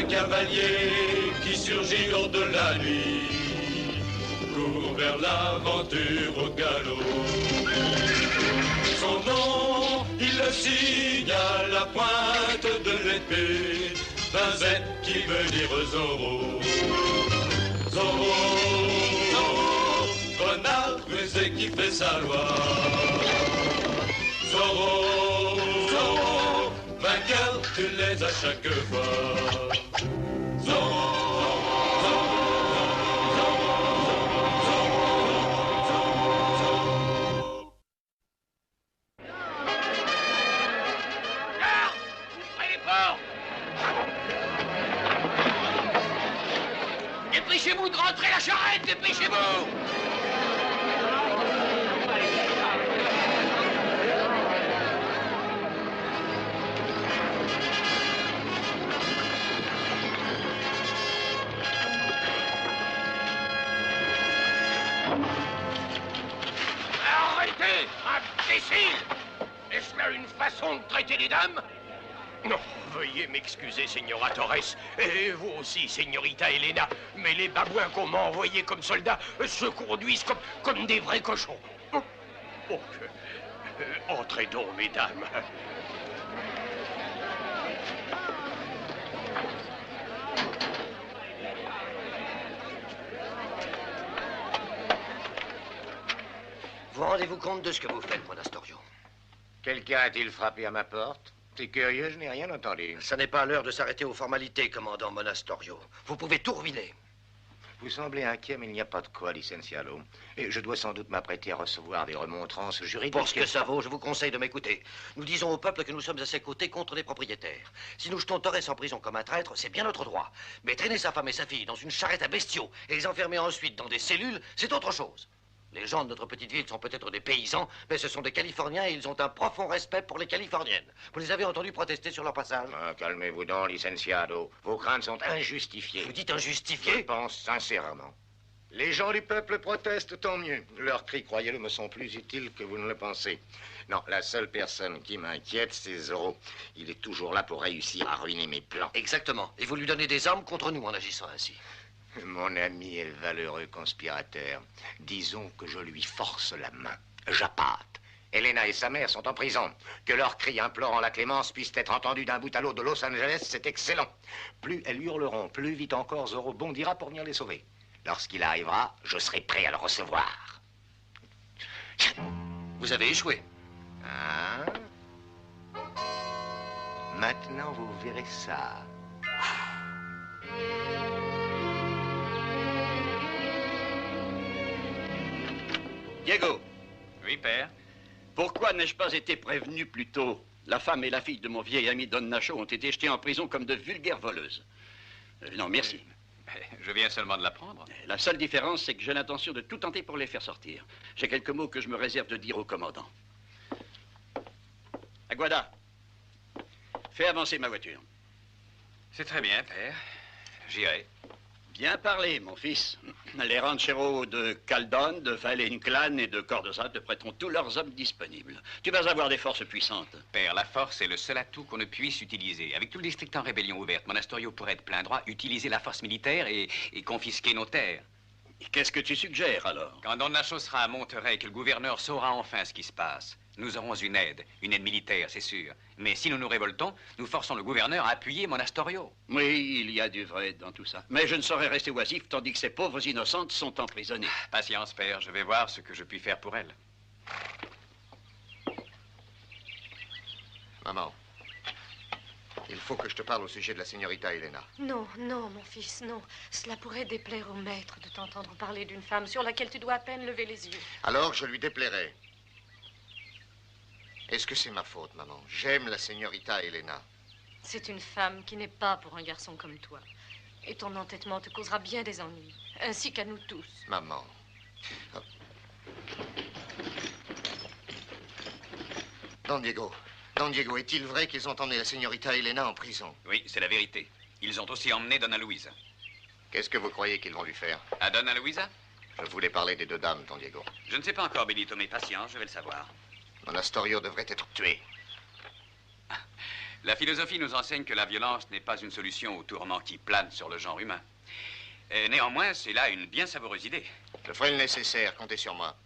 un cavalier qui surgit hors de la nuit, court vers l'aventure au galop. Son nom, il le signe à la pointe de l'épée, d'un Z qui veut dire Zorro. Zorro, Zorro, renard rusé qui fait sa loi. Zorro, Zorro, vainqueur, tu l'es à chaque fois. Zorro. Dépêchez-vous de rentrer la charrette, dépêchez-vous! Arrêtez, imbécile! Est-ce là une façon de traiter les dames? Non, veuillez m'excuser, Señora Torres. Et vous aussi, Señorita Elena. Mais les babouins qu'on m'a envoyés comme soldats se conduisent comme des vrais cochons. Oh, entrez donc, mesdames. Vous rendez-vous compte de ce que vous faites, mon Astorio? Quelqu'un a-t-il frappé à ma porte? C'est curieux, je n'ai rien entendu. Ça n'est pas l'heure de s'arrêter aux formalités, commandant Monastorio. Vous pouvez tout ruiner. Vous semblez inquiet, mais il n'y a pas de quoi, licenciado. Et je dois sans doute m'apprêter à recevoir des remontrances juridiques. Pour ce que ça vaut, je vous conseille de m'écouter. Nous disons au peuple que nous sommes à ses côtés contre les propriétaires. Si nous jetons Torres en prison comme un traître, c'est bien notre droit. Mais traîner sa femme et sa fille dans une charrette à bestiaux et les enfermer ensuite dans des cellules, c'est autre chose. Les gens de notre petite ville sont peut-être des paysans, mais ce sont des Californiens et ils ont un profond respect pour les Californiennes. Vous les avez entendus protester sur leur passage? Ah, calmez-vous donc, licenciado. Vos craintes sont injustifiées. Vous dites injustifiées? Je pense sincèrement. Les gens du peuple protestent, tant mieux. Leurs cris, croyez-le, me sont plus utiles que vous ne le pensez. Non, la seule personne qui m'inquiète, c'est Zorro. Il est toujours là pour réussir à ruiner mes plans. Exactement. Et vous lui donnez des armes contre nous en agissant ainsi. Mon ami est le valeureux conspirateur. Disons que je lui force la main. J'appâte. Elena et sa mère sont en prison. Que leurs cris implorant la clémence puissent être entendus d'un bout à l'autre de Los Angeles, c'est excellent. Plus elles hurleront, plus vite encore Zorro bondira pour venir les sauver. Lorsqu'il arrivera, je serai prêt à le recevoir. Vous avez échoué. Hein? Maintenant, vous verrez ça. Diego. Oui, père. Pourquoi n'ai-je pas été prévenu plus tôt? La femme et la fille de mon vieil ami Don Nacho ont été jetées en prison comme de vulgaires voleuses. Non, merci. Je viens seulement de l'apprendre. La seule différence, c'est que j'ai l'intention de tout tenter pour les faire sortir. J'ai quelques mots que je me réserve de dire au commandant. Aguada, fais avancer ma voiture. C'est très bien, père. J'irai. Bien parlé, mon fils. Les rancheros de Caldon, de Valle-Inclán et de Cordoza te prêteront tous leurs hommes disponibles. Tu vas avoir des forces puissantes. Père, la force est le seul atout qu'on ne puisse utiliser. Avec tout le district en rébellion ouverte, Monastorio pourrait de plein droit utiliser la force militaire et confisquer nos terres. Qu'est-ce que tu suggères, alors? Quand Don Nacho sera à Monterrey et que le gouverneur saura enfin ce qui se passe, nous aurons une aide militaire, c'est sûr. Mais si nous nous révoltons, nous forçons le gouverneur à appuyer Monastorio. Oui, il y a du vrai dans tout ça. Mais je ne saurais rester oisif tandis que ces pauvres innocentes sont emprisonnées. Patience, père, je vais voir ce que je puis faire pour elles. Maman, il faut que je te parle au sujet de la señorita Elena. Non, non, mon fils, non. Cela pourrait déplaire au maître de t'entendre parler d'une femme sur laquelle tu dois à peine lever les yeux. Alors, je lui déplairai. Est-ce que c'est ma faute, maman? J'aime la señorita Elena. C'est une femme qui n'est pas pour un garçon comme toi. Et ton entêtement te causera bien des ennuis, ainsi qu'à nous tous. Maman. Oh. Don Diego, est-il vrai qu'ils ont emmené la señorita Elena en prison? Oui, c'est la vérité. Ils ont aussi emmené Donna Luisa. Qu'est-ce que vous croyez qu'ils vont lui faire? À Donna Luisa? Je voulais parler des deux dames, Don Diego. Je ne sais pas encore, Benito, mais patience, je vais le savoir. Monastorio devrait être tué. La philosophie nous enseigne que la violence n'est pas une solution au tourment qui plane sur le genre humain. Néanmoins, c'est là une bien savoureuse idée. Je ferai le nécessaire, comptez sur moi.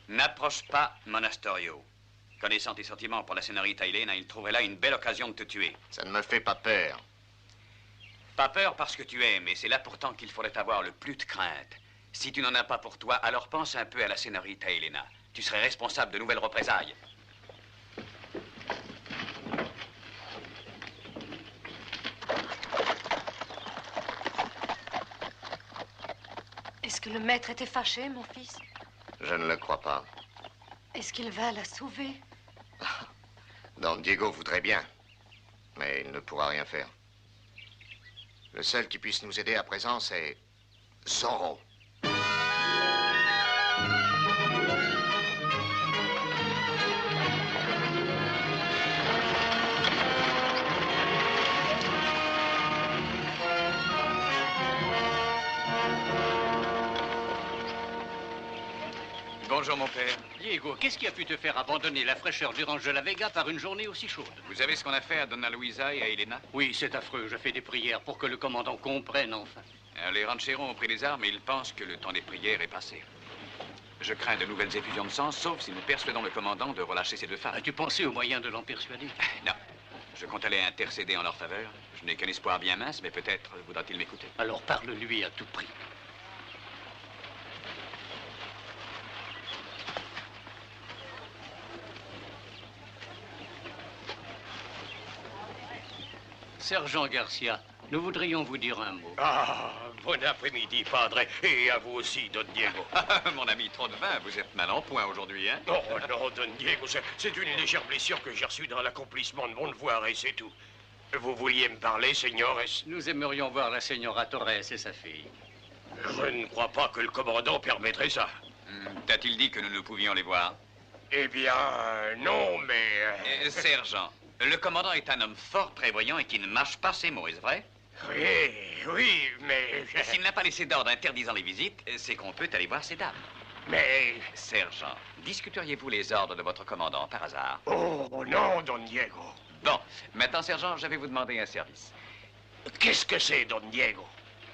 N'approche pas Monastorio. Connaissant tes sentiments pour la señorita Elena, il trouverait là une belle occasion de te tuer. Ça ne me fait pas peur. Pas peur parce que tu aimes, mais c'est là pourtant qu'il faudrait avoir le plus de crainte. Si tu n'en as pas pour toi, alors pense un peu à la señorita Elena. Tu serais responsable de nouvelles représailles. Est-ce que le maître était fâché, mon fils? Je ne le crois pas. Est-ce qu'il va la sauver? Don Diego voudrait bien, mais il ne pourra rien faire. Le seul qui puisse nous aider à présent, c'est Zorro. Bonjour, mon père. Diego, qu'est-ce qui a pu te faire abandonner la fraîcheur du ranch de la Vega par une journée aussi chaude? Vous savez ce qu'on a fait à Donna Luisa et à Elena? Oui, c'est affreux. Je fais des prières pour que le commandant comprenne enfin. Les rancheros ont pris les armes et ils pensent que le temps des prières est passé. Je crains de nouvelles effusions de sang, sauf si nous persuadons le commandant de relâcher ces deux femmes. As-tu pensé au moyen de l'en persuader? Non. Je compte aller intercéder en leur faveur. Je n'ai qu'un espoir bien mince, mais peut-être voudra-t-il m'écouter. Alors parle-lui à tout prix. Sergent Garcia, nous voudrions vous dire un mot. Ah, bon après-midi, padre, et à vous aussi, Don Diego. Mon ami, trop de vin, vous êtes mal en point aujourd'hui, hein? Oh non, Don Diego, c'est une légère blessure que j'ai reçue dans l'accomplissement de mon devoir, et c'est tout. Vous vouliez me parler, señores? Nous aimerions voir la señora Torres et sa fille. Je ne crois pas que le commandant permettrait ça. T'a-t-il dit que nous ne pouvions les voir? Eh bien, non, mais... Sergent, le commandant est un homme fort prévoyant et qui ne mâche pas ses mots, est-ce vrai? Oui, mais... S'il n'a pas laissé d'ordre interdisant les visites, c'est qu'on peut aller voir ces dames. Mais... Sergent, discuteriez-vous les ordres de votre commandant par hasard? Oh non, Don Diego. Bon, maintenant, sergent, je vais vous demander un service. Qu'est-ce que c'est, Don Diego?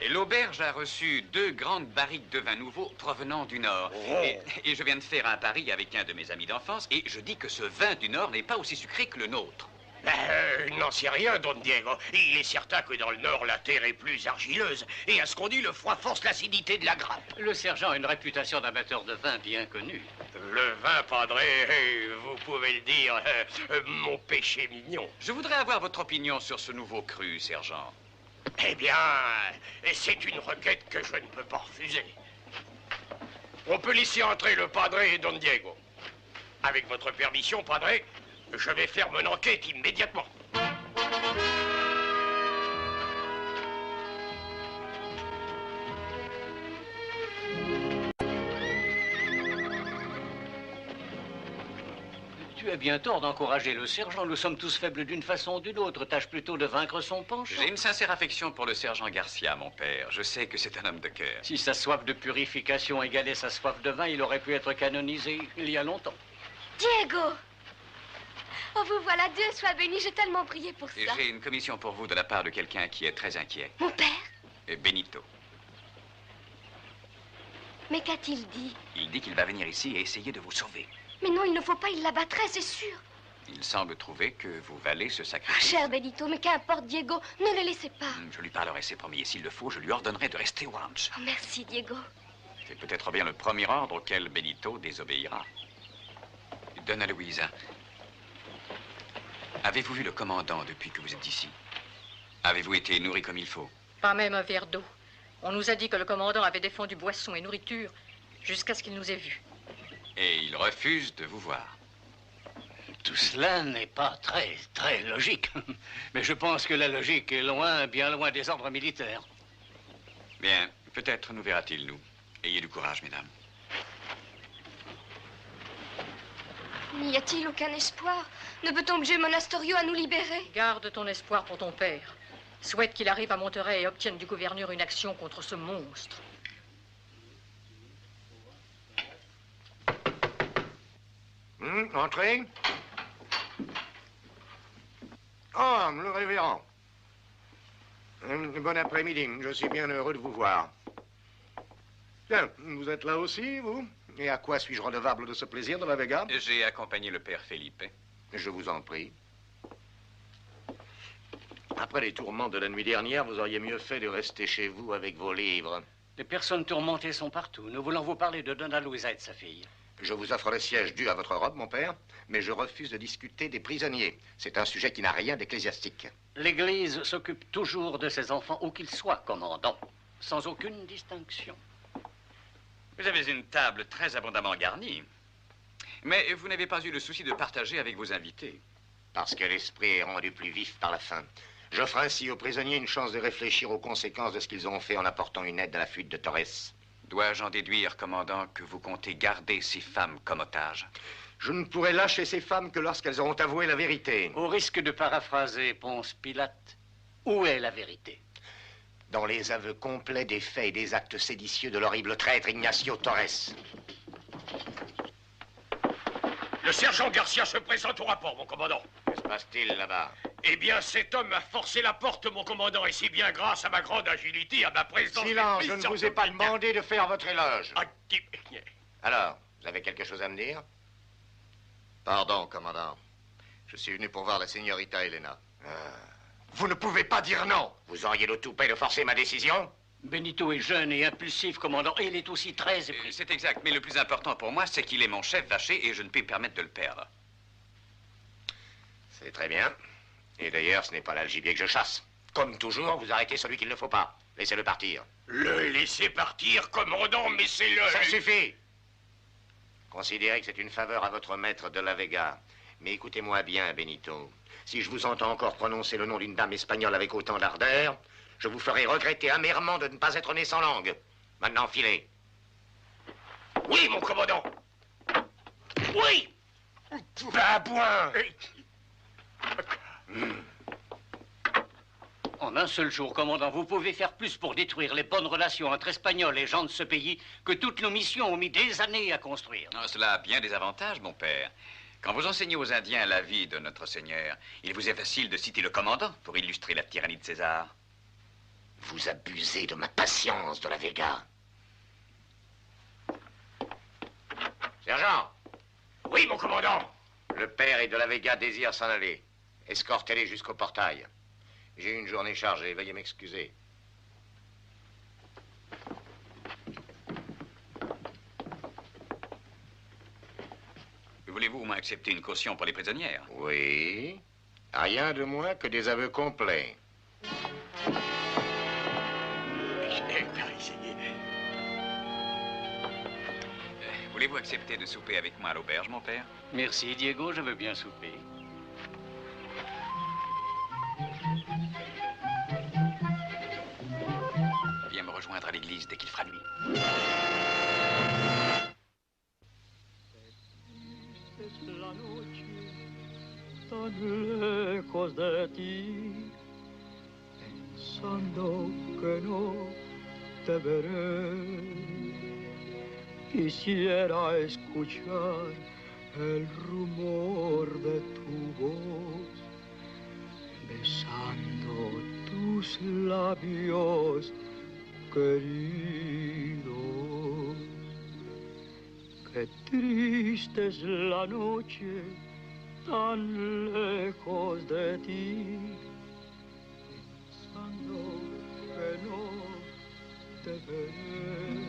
Et l'auberge a reçu 2 grandes barriques de vin nouveau provenant du Nord. Oh. Et je viens de faire un pari avec un de mes amis d'enfance, et je dis que ce vin du Nord n'est pas aussi sucré que le nôtre. N'en sais rien, Don Diego. Il est certain que dans le Nord, la terre est plus argileuse. Et à ce qu'on dit, le froid force l'acidité de la grappe. Le sergent a une réputation d'amateur de vin bien connue. Le vin, padre, vous pouvez le dire, mon péché mignon. Je voudrais avoir votre opinion sur ce nouveau cru, sergent. Eh bien, c'est une requête que je ne peux pas refuser. On peut laisser entrer le padre et Don Diego. Avec votre permission, padre, je vais faire mon enquête immédiatement. Tu as bien tort d'encourager le sergent. Nous sommes tous faibles d'une façon ou d'une autre. Tâche plutôt de vaincre son penchant. J'ai une sincère affection pour le sergent Garcia, mon père. Je sais que c'est un homme de cœur. Si sa soif de purification égalait sa soif de vin, il aurait pu être canonisé il y a longtemps. Diego! Oh, vous voilà, Dieu soit béni, j'ai tellement prié pour ça. Et j'ai une commission pour vous de la part de quelqu'un qui est très inquiet. Mon père? Benito. Mais qu'a-t-il dit? Il dit qu'il va venir ici et essayer de vous sauver. Mais non, il ne faut pas, il l'abattrait, c'est sûr. Il semble trouver que vous valez ce Ah, sacrifice. cher Benito, mais qu'importe, Diego, ne le laissez pas. Je lui parlerai, c'est promis, et s'il le faut, je lui ordonnerai de rester au ranch. Oh, merci, Diego. C'est peut-être bien le premier ordre auquel Benito désobéira. Donna Luisa, avez-vous vu le commandant depuis que vous êtes ici? Avez-vous été nourri comme il faut? Pas même un verre d'eau. On nous a dit que le commandant avait défendu boissons et nourriture jusqu'à ce qu'il nous ait vus. Et il refuse de vous voir. Tout cela n'est pas très logique. Mais je pense que la logique est loin, bien loin des ordres militaires. Bien, peut-être nous verra-t-il, nous. Ayez du courage, mesdames. N'y a-t-il aucun espoir? Ne peut-on obliger Monastorio à nous libérer? Garde ton espoir pour ton père. Souhaite qu'il arrive à Monterrey et obtienne du gouverneur une action contre ce monstre. Entrez. Oh, le révérend. Bon après-midi, je suis bien heureux de vous voir. Bien, vous êtes là aussi, vous? Et à quoi suis-je redevable de ce plaisir de la Vega? J'ai accompagné le père Felipe. Je vous en prie. Après les tourments de la nuit dernière, vous auriez mieux fait de rester chez vous avec vos livres. Les personnes tourmentées sont partout. Nous voulons vous parler de Donna Luisa et de sa fille. Je vous offre le siège dû à votre robe, mon père, mais je refuse de discuter des prisonniers. C'est un sujet qui n'a rien d'ecclésiastique. L'Église s'occupe toujours de ses enfants, où qu'ils soient, commandant, sans aucune distinction. Vous avez une table très abondamment garnie. Mais vous n'avez pas eu le souci de partager avec vos invités. Parce que l'esprit est rendu plus vif par la faim. J'offre ainsi aux prisonniers une chance de réfléchir aux conséquences de ce qu'ils ont fait en apportant une aide à la fuite de Torres. Dois-je en déduire, commandant, que vous comptez garder ces femmes comme otages? Je ne pourrai lâcher ces femmes que lorsqu'elles auront avoué la vérité. Au risque de paraphraser Ponce Pilate, où est la vérité? Dans les aveux complets des faits et des actes séditieux de l'horrible traître Ignacio Torres. Le sergent Garcia se présente au rapport, mon commandant. Que se passe-t-il là-bas? Eh bien, cet homme a forcé la porte, mon commandant, et c'est bien grâce à ma grande agilité, à ma présence... Silence, je ne vous ai pas demandé de faire votre éloge. Ah, Alors, vous avez quelque chose à me dire? Pardon, commandant. Je suis venu pour voir la signorita Elena. Vous ne pouvez pas dire non. Vous auriez le toupet de forcer ma décision? Benito est jeune et impulsif, commandant, et il est aussi très épris. C'est exact, mais le plus important pour moi, c'est qu'il est mon chef vaché et je ne peux permettre de le perdre. C'est très bien. Et d'ailleurs, ce n'est pas là le gibier que je chasse. Comme toujours, vous arrêtez celui qu'il ne faut pas. Laissez-le partir. Le laisser partir, commandant, mais c'est le... Ça suffit. Considérez que c'est une faveur à votre maître de la Vega. Mais écoutez-moi bien, Benito. Si je vous entends encore prononcer le nom d'une dame espagnole avec autant d'ardeur, je vous ferai regretter amèrement de ne pas être né sans langue. Maintenant, filez. Oui, mon commandant. Oui. Babouin. En un seul jour, commandant, vous pouvez faire plus pour détruire les bonnes relations entre Espagnols et gens de ce pays que toutes nos missions ont mis des années à construire. Non, cela a bien des avantages, mon père. Quand vous enseignez aux Indiens la vie de notre Seigneur, il vous est facile de citer le commandant pour illustrer la tyrannie de César. Vous abusez de ma patience, de la Vega. Sergent. Oui, mon commandant. Le père et de la Vega désirent s'en aller. Escortez-les jusqu'au portail. J'ai eu une journée chargée, veuillez m'excuser. Voulez-vous au moins accepter une caution pour les prisonnières? Oui. Rien de moins que des aveux complets. Voulez-vous accepter de souper avec moi à l'auberge, mon père? Merci, Diego, je veux bien souper. Viens me rejoindre à l'église dès qu'il fera nuit. La noche tan lejos de ti, pensando que no te veré. Quisiera escuchar el rumor de tu voz, besando tus labios queridos. Qué triste es la noche tan lejos de ti, pensando que no te veré.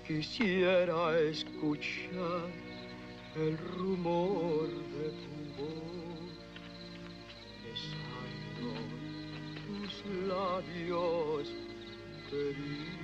Quisiera escuchar el rumor de tu voz, besando tus labios queridos.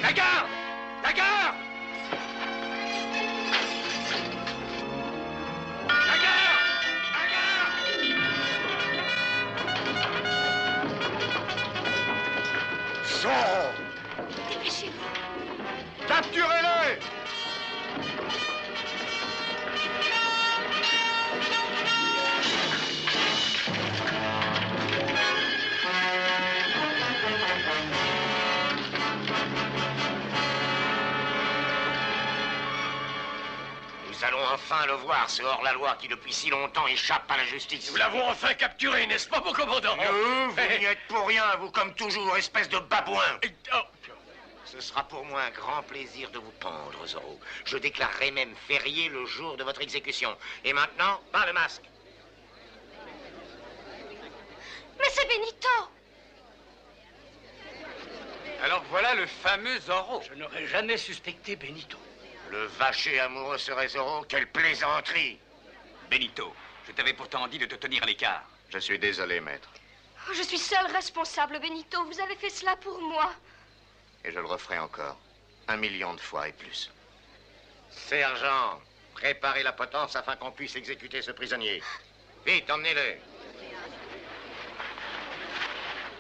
La garde! La gare! La gare! La gare! Zorro! Dépêchez-vous. Capturez-les! Nous allons enfin le voir, ce hors-la-loi qui depuis si longtemps échappe à la justice. Nous l'avons enfin capturé, n'est-ce pas, mon commandant? Vous n'y êtes pour rien, vous comme toujours, espèce de babouin. Oh. Ce sera pour moi un grand plaisir de vous pendre, Zorro. Je déclarerai même férié le jour de votre exécution. Et maintenant, pas le masque. Mais c'est Benito! Alors voilà le fameux Zorro. Je n'aurais jamais suspecté Benito. Le vacher amoureux serait Zorro, quelle plaisanterie! Benito, je t'avais pourtant dit de te tenir à l'écart. Je suis désolé, maître. Oh, je suis seule responsable, Benito. Vous avez fait cela pour moi. Et je le referai encore. 1 million de fois et plus. Sergent, préparez la potence afin qu'on puisse exécuter ce prisonnier. Vite, emmenez-le.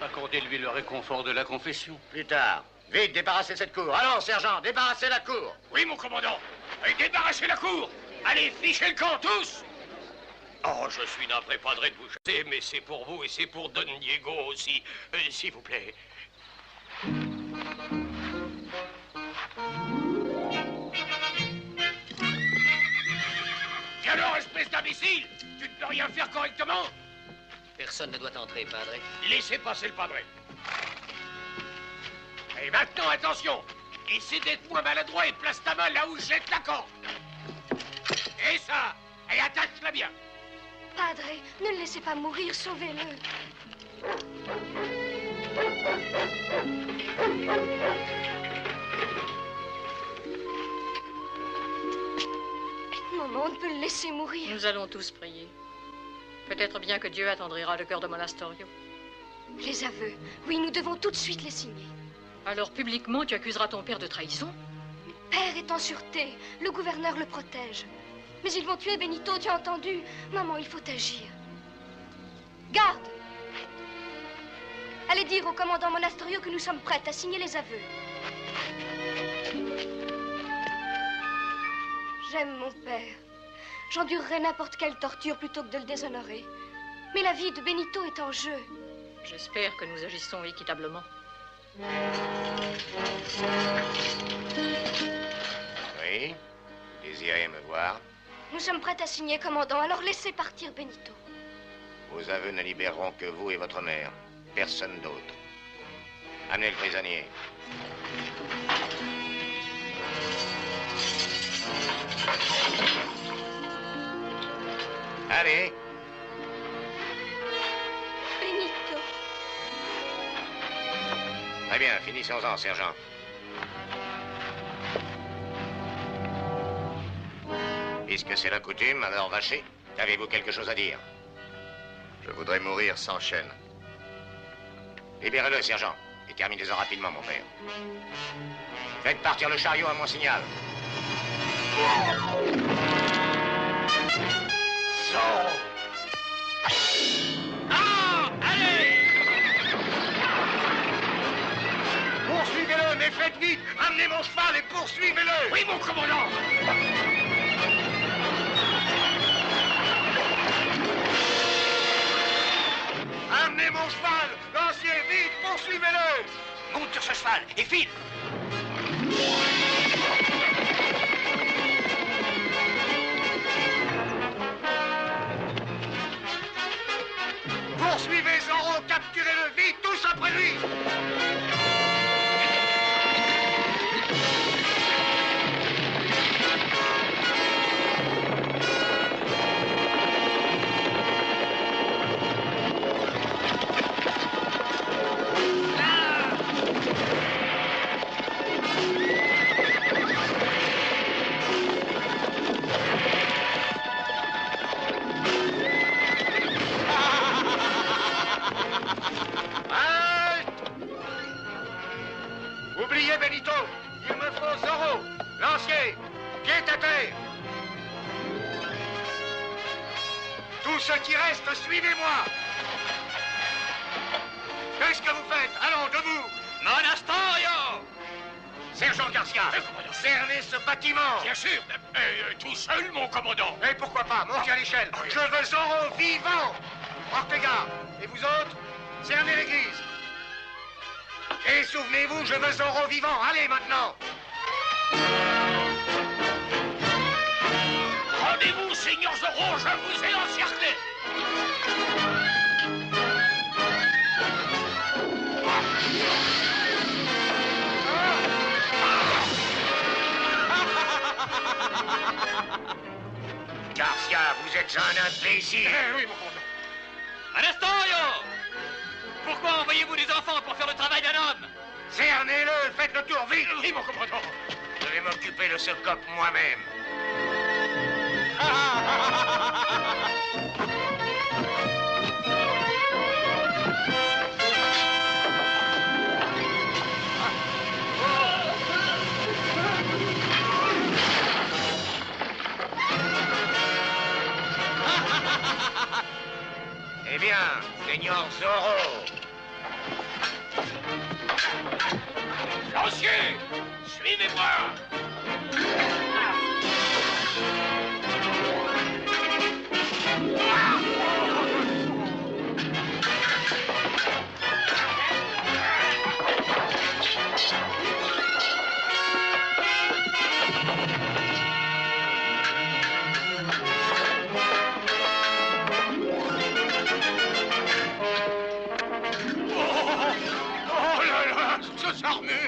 Accordez-lui le réconfort de la confession. Plus tard. Vite, débarrassez cette cour. Allons, sergent, débarrassez la cour. Oui, mon commandant. Et débarrassez la cour. Allez, fichez le camp, tous. Oh, je suis navré, padre, de vous jeter, mais c'est pour vous et c'est pour Don Diego aussi. S'il vous plaît. Et alors, espèce d'imbécile, tu ne peux rien faire correctement? Personne ne doit entrer, padre. Laissez passer le padre. Et maintenant, attention. Essaie d'être moins maladroit et place ta main là où je jette la corde. Et ça. Et attache-la bien. Padre, ne le laissez pas mourir, sauvez-le. Maman, on ne peut le laisser mourir. Nous allons tous prier. Peut-être bien que Dieu attendrira le cœur de Monastorio. Les aveux. Oui, nous devons tout de suite les signer. Alors publiquement, tu accuseras ton père de trahison? Père est en sûreté. Le gouverneur le protège. Mais ils vont tuer Benito, tu as entendu? Maman, il faut agir. Garde! Allez dire au commandant Monastorio que nous sommes prêtes à signer les aveux. J'aime mon père. J'endurerai n'importe quelle torture plutôt que de le déshonorer. Mais la vie de Benito est en jeu. J'espère que nous agissons équitablement. Oui, vous désirez me voir? Nous sommes prêtes à signer, commandant, alors laissez partir Benito. Vos aveux ne libéreront que vous et votre mère. Personne d'autre. Amenez le prisonnier. Allez. Benito. Très bien, finissons-en, sergent. Puisque c'est la coutume, alors Vacher, avez-vous quelque chose à dire? Je voudrais mourir sans chaîne. Libérez-le, sergent, et terminez-en rapidement, mon père. Faites partir le chariot à mon signal. Ah! Allez! Poursuivez-le, mais faites vite! Amenez mon cheval et poursuivez-le! Oui, mon commandant! Amenez mon cheval! Lancier, vite, poursuivez-le! Monte sur ce cheval et file! Poursuivez Zorro, capturez-le vite, tous après lui! Oubliez Benito! Il me faut Zorro, lancier, pied à terre. Tous ceux qui restent, suivez-moi. Qu'est-ce que vous faites? Allons, debout. Monasterio! Sergent Garcia, cernez ce bâtiment. Bien sûr, tout seul, mon commandant. Et pourquoi pas, montez à l'échelle. Je veux Zorro vivant. Ortega, et vous autres, cernez l'église. Et souvenez-vous, je veux Zorro vivant. Allez, maintenant. Rendez-vous, Seigneur Zorro, je vous ai encerclé. Garcia, vous êtes un imbécile. Oui, mon commandant. Anastario! Pourquoi envoyez-vous des enfants pour faire le travail d'un homme? Cernez-le, faites le tour vite. Oui, mon commandant. Je vais m'occuper de ce coq moi-même. Eh bien, Seigneur Zorro. Lancier, suivez-moi. Oh là là, ce armé.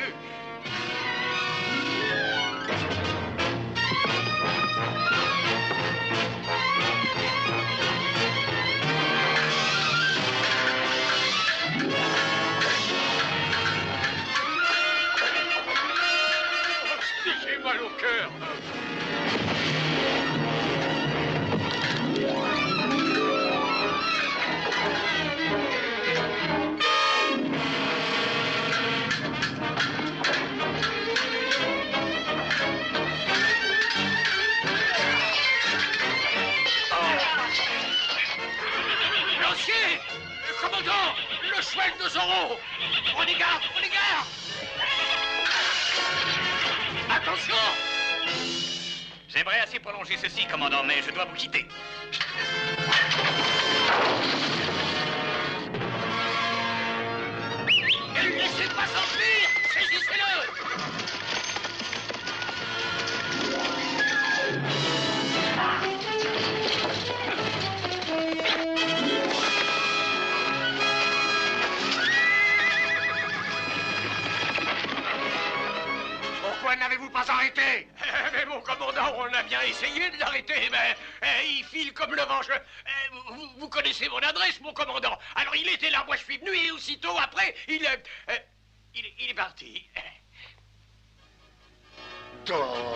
J'ai mal au cœur. Lancier, commandant, le cheval de Zorro. Prenez garde, prenez garde. Attention! J'aimerais assez prolonger ceci, commandant, mais je dois vous quitter. Ne le laissez pas s'enfuir! Saisissez-le! Pourquoi n'avez-vous pas arrêté? Mais mon commandant, on a bien essayé de l'arrêter, mais il file comme le vent. Vous connaissez mon adresse, mon commandant. Alors il était là, moi je suis venu, et aussitôt après, il est parti. Oh.